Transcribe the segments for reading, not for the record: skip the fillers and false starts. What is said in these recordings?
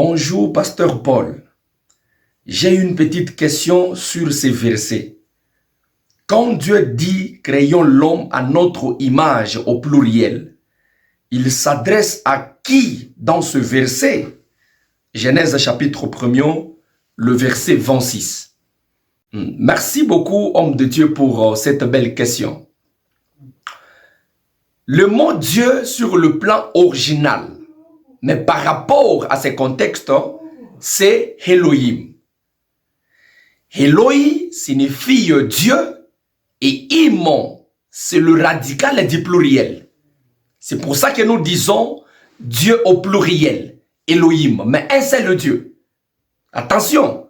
Bonjour, pasteur Paul. J'ai une petite question sur ces versets. Quand Dieu dit « créons l'homme à notre image » au pluriel, il s'adresse à qui dans ce verset? Genèse chapitre 1er, le verset 26. Merci beaucoup, homme de Dieu, pour cette belle question. Le mot Dieu sur le plan original, mais par rapport à ces contextes, c'est Elohim. Elohim signifie Dieu et Imon, c'est le radical du pluriel. C'est pour ça que nous disons Dieu au pluriel, Elohim, mais un seul Dieu. Attention,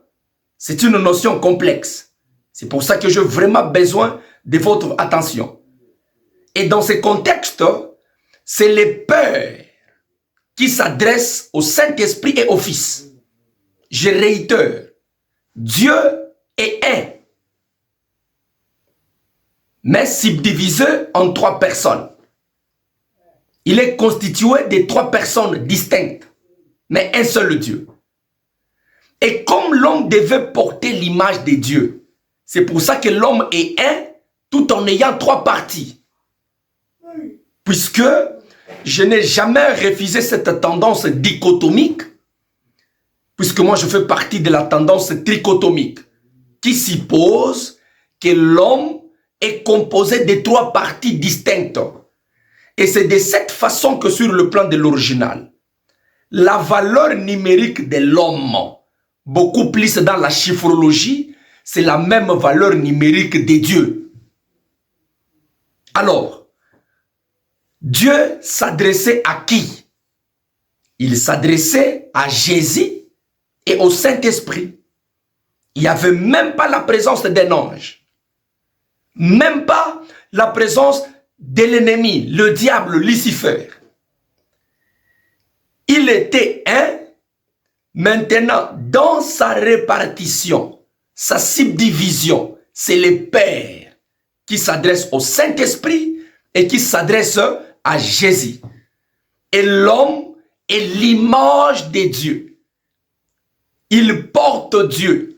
c'est une notion complexe. C'est pour ça que j'ai vraiment besoin de votre attention. Et dans ce contexte, c'est le Père qui s'adresse au Saint-Esprit et au Fils. Je réitère, Dieu est un, mais subdivisé en trois personnes. Il est constitué de trois personnes distinctes, mais un seul Dieu. Et comme l'homme devait porter l'image de Dieu, c'est pour ça que l'homme est un, tout en ayant trois parties. Puisque je n'ai jamais refusé cette tendance dichotomique, puisque moi je fais partie de la tendance trichotomique, qui suppose que l'homme est composé de trois parties distinctes. Et c'est de cette façon que sur le plan de l'original, la valeur numérique de l'homme, beaucoup plus dans la chiffrologie, c'est la même valeur numérique de Dieu. Alors, Dieu s'adressait à qui? Il s'adressait à Jésus et au Saint-Esprit. Il n'y avait même pas la présence d'un ange. Même pas la présence de l'ennemi, le diable Lucifer. Il était un. Maintenant, dans sa répartition, sa subdivision, c'est le Père qui s'adresse au Saint-Esprit et qui s'adresse à Jésus. Et l'homme est l'image de Dieu. Il porte Dieu.